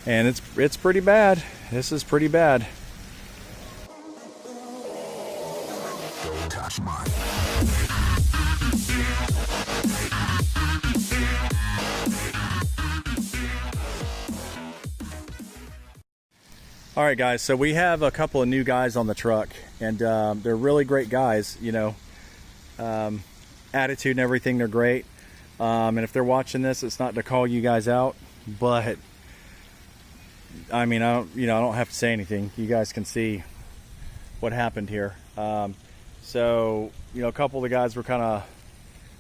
And it's pretty bad. This is pretty bad. Don't touch mine. All right, guys, so we have a couple of new guys on the truck, and they're really great guys, you know. Attitude and everything, they're great. And if they're watching this, it's not to call you guys out, but I mean, I don't have to say anything. You guys can see what happened here. So, you know, a couple of the guys were kind of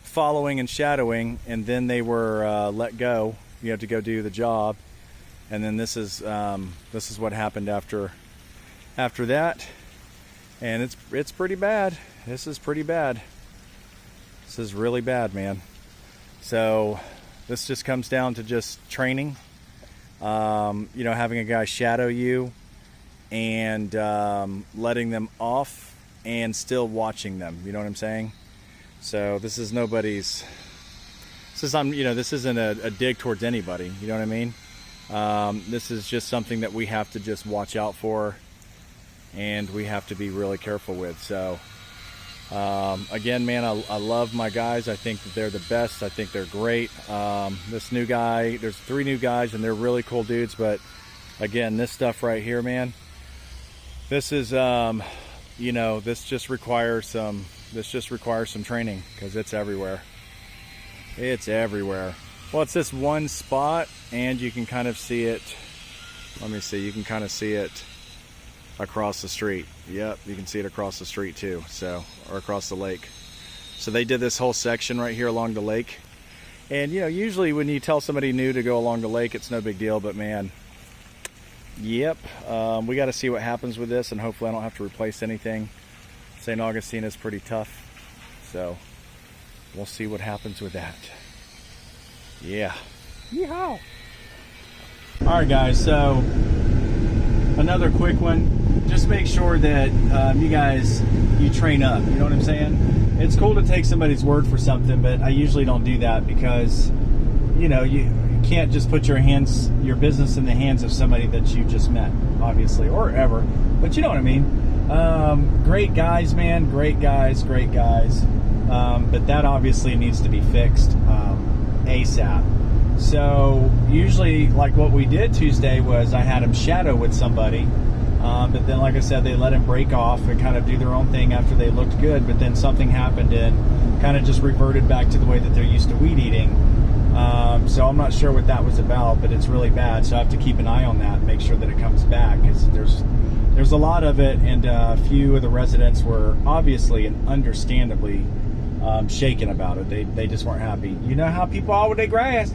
following and shadowing, and then they were let go, you know, to go do the job. And then this is what happened after that, and it's pretty bad. This is pretty bad. This is really bad, man. So this just comes down to just training. You know, having a guy shadow you and letting them off and still watching them. You know what I'm saying? So this is nobody's. This isn't a dig towards anybody. You know what I mean? This is just something that we have to just watch out for, and we have to be really careful with. So again, man, I love my guys. I think that they're the best. I think they're great. This new guy, there's 3 new guys, and they're really cool dudes. But again, this stuff right here, man, this is you know, this just requires some training, because it's everywhere. It's everywhere. Well, it's this one spot, and you can kind of see it. Let me see. You can kind of see it across the street. Yep, you can see it across the street too. So, or across the lake. So they did this whole section right here along the lake. And you know, usually when you tell somebody new to go along the lake, it's no big deal. But man, yep, we got to see what happens with this, and hopefully I don't have to replace anything. St. Augustine is pretty tough, so we'll see what happens with that. Yeah. Yeehaw. All right, guys, so another quick one. Just make sure that you train up. You know what I'm saying? It's cool to take somebody's word for something, but I usually don't do that, because you know, you can't just put your business in the hands of somebody that you just met, obviously, or ever. But you know what I mean? Great guys, man. Great guys. But that obviously needs to be fixed ASAP. So usually, like what we did Tuesday was I had him shadow with somebody, but then, like I said, they let him break off and kind of do their own thing after they looked good, but then something happened and kind of just reverted back to the way that they're used to weed eating. So I'm not sure what that was about, but it's really bad, so I have to keep an eye on that and make sure that it comes back, because there's a lot of it, and a few of the residents were obviously and understandably shaken about it. They just weren't happy. You know how people are with their grass.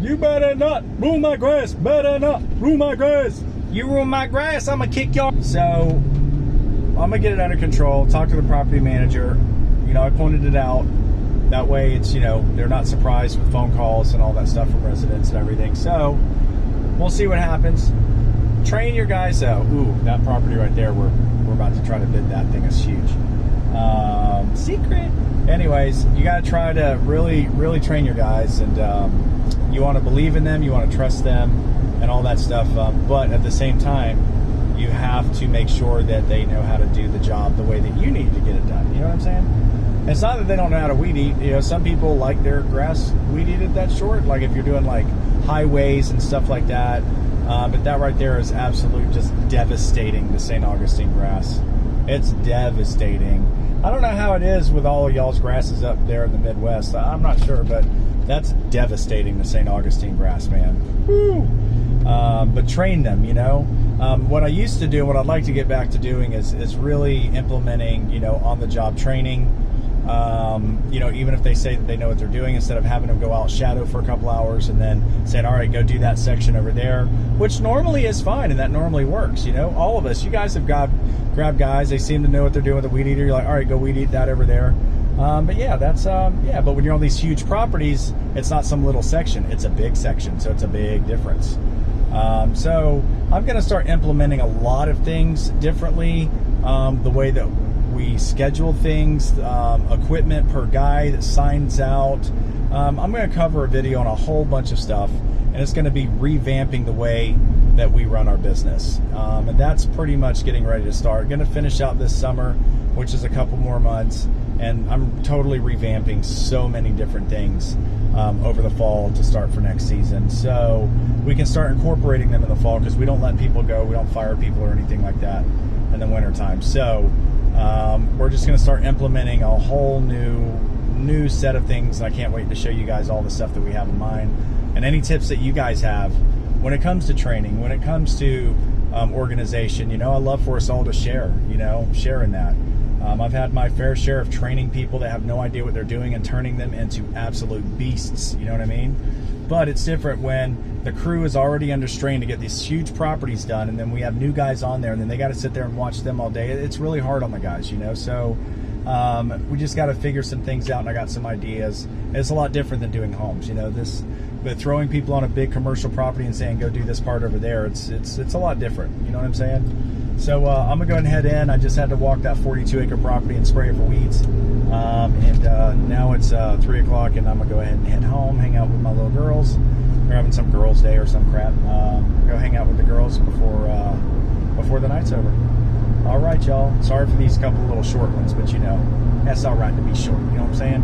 You better not ruin my grass. Better not ruin my grass. You ruin my grass, I'm gonna kick you. So I'm gonna get it under control. Talk to the property manager. You know, I pointed it out. That way, it's, you know, they're not surprised with phone calls and all that stuff from residents and everything. So we'll see what happens. Train your guys out. Ooh, that property right there, we're about to try to bid that thing. Is huge. Secret. Anyways, you got to try to really train your guys, and you want to believe in them, you want to trust them, and all that stuff. But at the same time, you have to make sure that they know how to do the job the way that you need to get it done. You know what I'm saying? It's not that they don't know how to weed eat. You know, some people like their grass weed eated that short. Like if you're doing like highways and stuff like that. But that right there is absolutely just devastating, the St. Augustine grass. It's devastating. I don't know how it is with all of y'all's grasses up there in the Midwest. I'm not sure, but that's devastating, the St. Augustine grass, man. Woo! But train them, you know. What I used to do, what I'd like to get back to doing is really implementing, you know, on-the-job training. You know, even if they say that they know what they're doing, instead of having them go out shadow for a couple hours and then saying, all right, go do that section over there, which normally is fine and that normally works. You know, all of us, you guys have grabbed guys, they seem to know what they're doing with the weed eater. You're like, all right, go weed eat that over there. But yeah, that's, yeah, but when you're on these huge properties, it's not some little section, it's a big section. So it's a big difference. So I'm going to start implementing a lot of things differently. The way that we schedule things, equipment per guy that signs out. I'm going to cover a video on a whole bunch of stuff, and it's going to be revamping the way that we run our business. And that's pretty much getting ready to start. Going to finish out this summer, which is a couple more months, and I'm totally revamping so many different things over the fall to start for next season. So we can start incorporating them in the fall, because we don't let people go. We don't fire people or anything like that in the wintertime. So we're just going to start implementing a whole new set of things. I can't wait to show you guys all the stuff that we have in mind, and any tips that you guys have when it comes to training, when it comes to organization. You know, I love for us all to share, sharing that. I've had my fair share of training people that have no idea what they're doing and turning them into absolute beasts, you know what I mean? But it's different when the crew is already under strain to get these huge properties done, and then we have new guys on there, and then they got to sit there and watch them all day. It's really hard on the guys, so we just got to figure some things out, and I got some ideas. It's a lot different than doing homes, but throwing people on a big commercial property and saying, go do this part over there, it's a lot different, you know what I'm saying? So I'm gonna go ahead and head in. I just had to walk that 42-acre property and spray it for weeds, and now it's 3 o'clock, and I'm gonna go ahead and head home, hang out with my little girls. They're having some girls' day or some crap. Go hang out with the girls before the night's over. All right, y'all. Sorry for these couple little short ones, but that's all right to be short. You know what I'm saying?